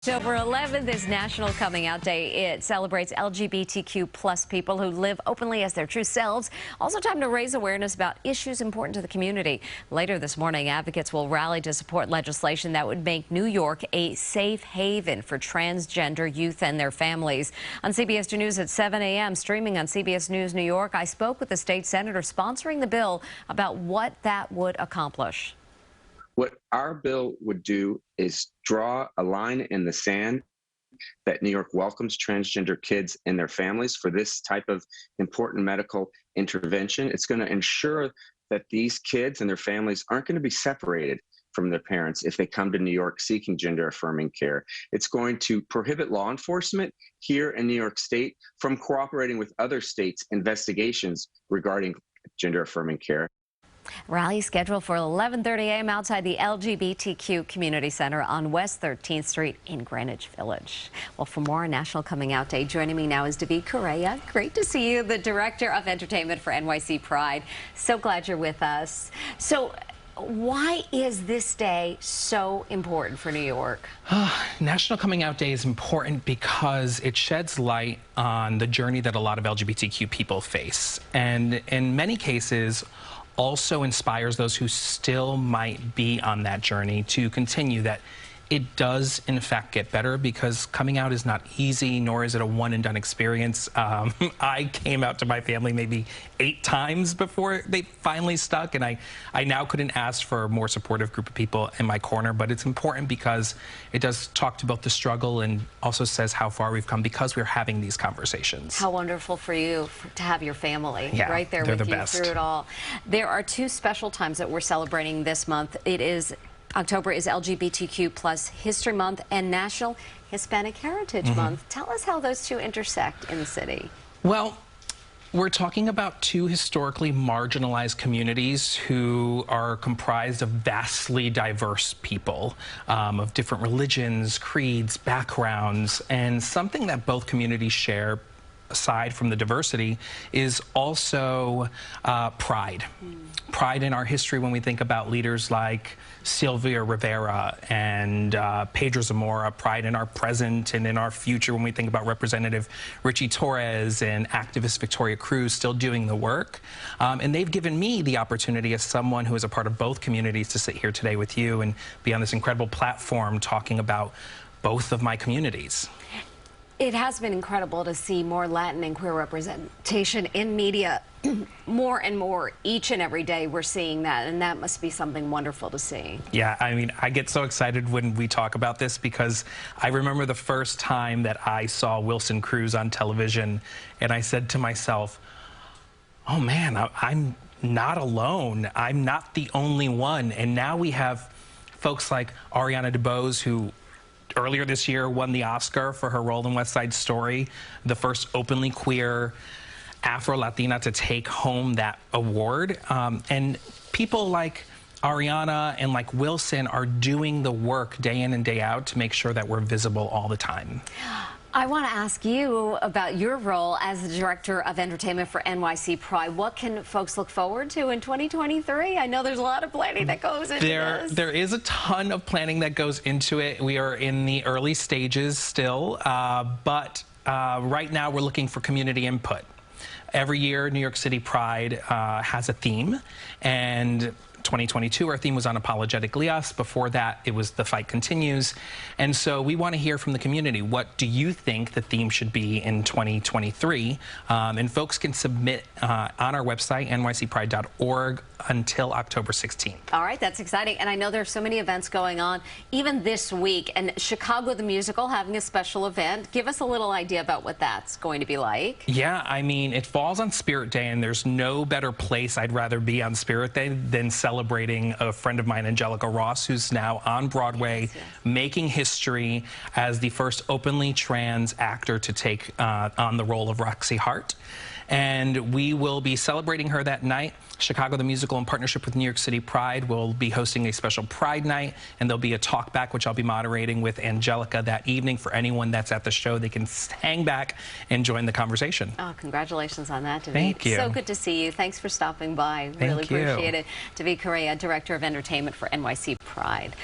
October 11th is National Coming Out Day. It celebrates LGBTQ plus people who live openly as their true selves. Also time to raise awareness about issues important to the community. Later this morning, advocates will rally to support legislation that would make New York a safe haven for transgender youth and their families. On CBS 2 News at 7 a.m., streaming on CBS News New York, I spoke with the state senator sponsoring the bill about what that would accomplish. What our bill would do is draw a line in the sand that New York welcomes transgender kids and their families for this type of important medical intervention. It's going to ensure that these kids and their families aren't going to be separated from their parents if they come to New York seeking gender-affirming care. It's going to prohibit law enforcement here in New York State from cooperating with other states' investigations regarding gender-affirming care. Rally scheduled for 11:30 a.m. outside the LGBTQ Community Center on West 13th Street in Greenwich Village. Well, for more on National Coming Out Day, joining me now is Correa. Great to see you, the Director of Entertainment for NYC Pride. So glad you're with us. So, why is this day so important for New York? National Coming Out Day is important because it sheds light on the journey that a lot of LGBTQ people face. And in many cases, also inspires those who still might be on that journey to continue, that it does in fact get better, because coming out is not easy, nor is it a one and done experience. I came out to my family maybe 8 times before they finally stuck, and I now couldn't ask for a more supportive group of people in my corner. But it's important because it does talk to both the struggle and also says how far we've come because we're having these conversations. How wonderful for you to have your family right there with you through it all. There are 2 special times that we're celebrating this month. October is LGBTQ plus History Month and National Hispanic Heritage Month. Tell us how those 2 intersect in the city. Well, we're talking about 2 historically marginalized communities who are comprised of vastly diverse people of different religions, creeds, backgrounds, and something that both communities share, aside from the diversity, is also pride. Pride in our history when we think about leaders like Sylvia Rivera and Pedro Zamora, pride in our present and in our future when we think about Representative Richie Torres and activist Victoria Cruz still doing the work. And they've given me the opportunity as someone who is a part of both communities to sit here today with you and be on this incredible platform talking about both of my communities. It has been incredible to see more Latin and queer representation in media. More and more each and every day we're seeing that, and that must be something wonderful to see. Yeah, I mean, I get so excited when we talk about this because I remember the first time that I saw Wilson Cruz on television, and I said to myself, oh man, I'm not alone. I'm not the only one. And now we have folks like Ariana DeBose, who earlier this year won the Oscar for her role in West Side Story, the first openly queer Afro-Latina to take home that award. And people like Ariana and like Wilson are doing the work day in and day out to make sure that we're visible all the time. I want to ask you about your role as the Director of Entertainment for NYC Pride. What can folks look forward to in 2023? I know there's a lot of planning that goes into this. There is a ton of planning that goes into it. We are in the early stages still, but right now we're looking for community input. Every year, New York City Pride has a theme, and 2022, our theme was Unapologetically Us. Before that, it was The Fight Continues. And so we want to hear from the community. What do you think the theme should be in 2023? And folks can submit on our website, nycpride.org, until October 16th. All right, that's exciting. And I know there's so many events going on, even this week. And Chicago the Musical having a special event. Give us a little idea about what that's going to be like. Yeah, I mean, it falls on Spirit Day, and there's no better place I'd rather be on Spirit Day than celebrating a friend of mine, Angelica Ross, who's now on Broadway, making history as the first openly trans actor to take on the role of Roxy Hart. And we will be celebrating her that night. Chicago the Musical, in partnership with New York City Pride, will be hosting a special Pride Night, and there'll be a talk back, which I'll be moderating with Angelica that evening. For anyone that's at the show, they can hang back and join the conversation. Oh, congratulations on that, David. Thank you. So good to see you. Thanks for stopping by. Really appreciate it. David Correa, Director of Entertainment for NYC Pride.